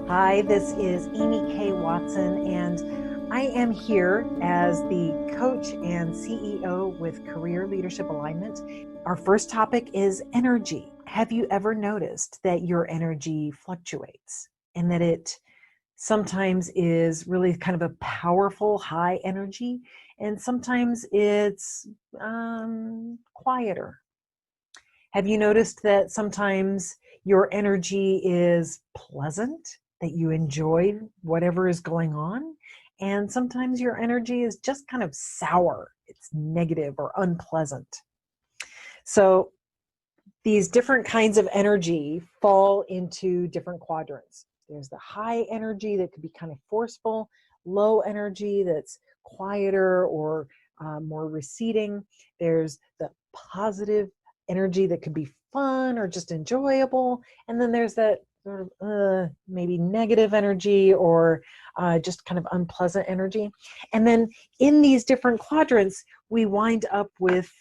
Hi, this is Amy K. Watson, and I am here as the coach and CEO with Career Leadership Alignment. Our first topic is energy. Have you ever noticed that your energy fluctuates and that it sometimes is really kind of a powerful high energy, and sometimes it's quieter? Have you noticed that sometimes your energy is pleasant, that you enjoy whatever is going on? And sometimes your energy is just kind of sour, it's negative or unpleasant. So these different kinds of energy fall into different quadrants. There's the high energy that could be kind of forceful, low energy that's quieter or more receding. There's the positive energy that could be fun or just enjoyable. And then there's that sort of maybe negative energy or just kind of unpleasant energy. And then in these different quadrants, we wind up with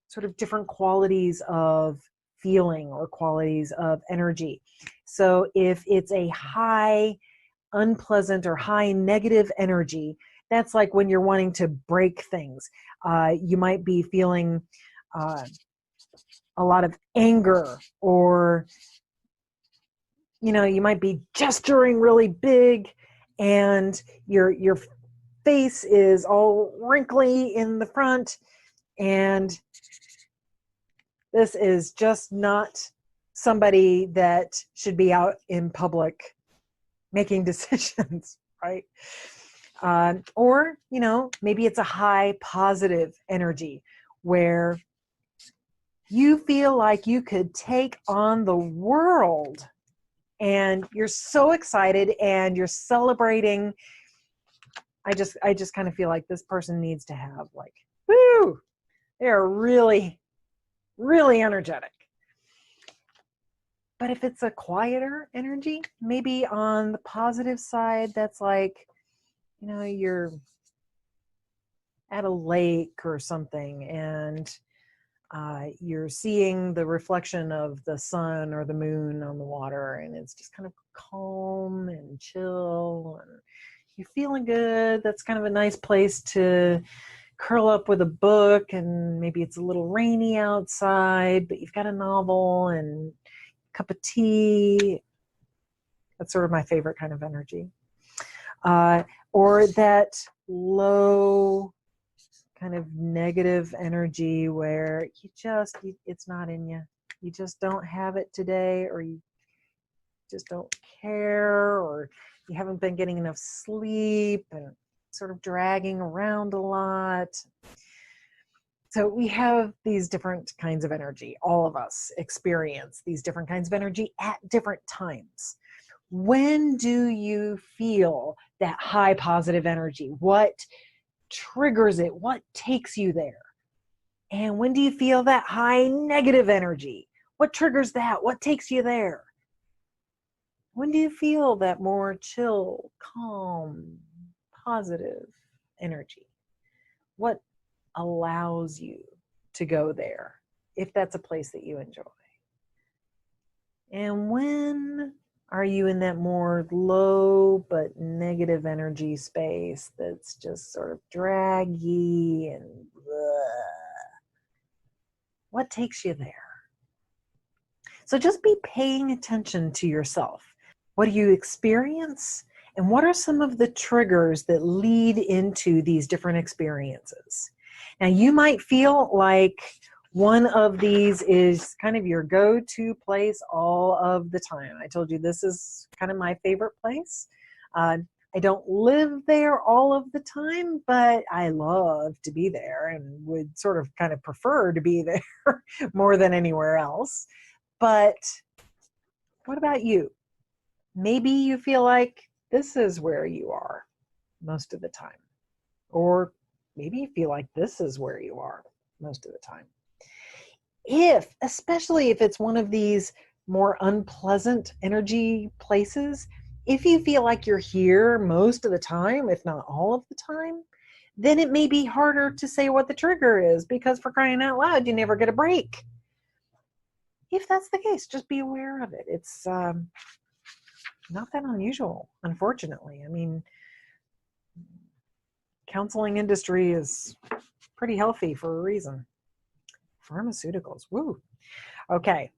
sort of different qualities of feeling or qualities of energy. So if it's a high unpleasant or high negative energy, that's like when you're wanting to break things. You might be feeling a lot of anger, or you might be gesturing really big and your face is all wrinkly in the front, and this is just not somebody that should be out in public making decisions, right? Or maybe it's a high positive energy where you feel like you could take on the world and you're so excited and you're celebrating. I just kind of feel like this person needs to have woo, they're really, really energetic. But if it's a quieter energy, maybe on the positive side, that's like, you're at a lake or something and you're seeing the reflection of the sun or the moon on the water, and it's just kind of calm and chill and you're feeling good. That's kind of a nice place to curl up with a book, and maybe it's a little rainy outside, but you've got a novel and a cup of tea. That's sort of my favorite kind of energy. Or that low kind of negative energy where it's not in you. You just don't have it today, or you just don't care, or you haven't been getting enough sleep and sort of dragging around a lot. So we have these different kinds of energy. All of us experience these different kinds of energy at different times. When do you feel that high positive energy? What triggers it? What takes you there? And when do you feel that high negative energy? What triggers that? What takes you there? When do you feel that more chill, calm, positive energy? What allows you to go there, if that's a place that you enjoy? And when are you in that more low but negative energy space that's just sort of draggy and what takes you there? So just be paying attention to yourself. What do you experience? And what are some of the triggers that lead into these different experiences? Now, you might feel like one of these is kind of your go-to place all of the time. I told you this is kind of my favorite place. I don't live there all of the time, but I love to be there and would sort of kind of prefer to be there more than anywhere else. But what about you? Maybe you feel like this is where you are most of the time. Or maybe you feel like this is where you are most of the time. Especially if it's one of these more unpleasant energy places, if you feel like you're here most of the time, if not all of the time, then it may be harder to say what the trigger is, because for crying out loud, you never get a break. If that's the case, just be aware of it. It's not that unusual, unfortunately. I mean, counseling industry is pretty healthy for a reason. Pharmaceuticals, woo. Okay.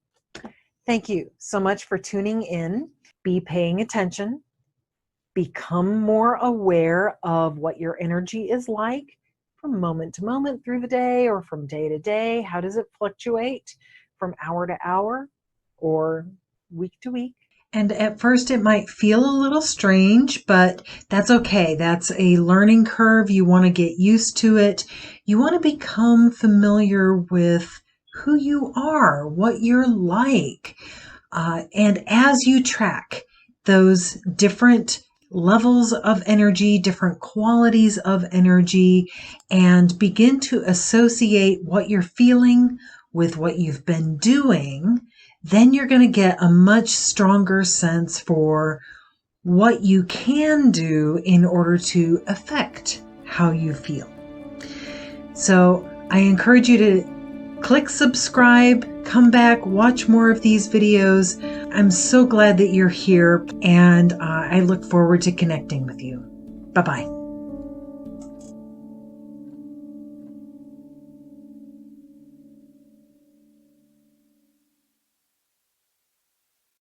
Thank you so much for tuning in. Be paying attention. Become more aware of what your energy is like from moment to moment through the day or from day to day. How does it fluctuate from hour to hour or week to week? And at first it might feel a little strange, but that's okay. That's a learning curve. You want to get used to it. You want to become familiar with who you are, what you're like. And as you track those different levels of energy, different qualities of energy, and begin to associate what you're feeling with what you've been doing, then you're going to get a much stronger sense for what you can do in order to affect how you feel. So I encourage you to click subscribe, come back, watch more of these videos. I'm so glad that you're here, and I look forward to connecting with you. Bye-bye.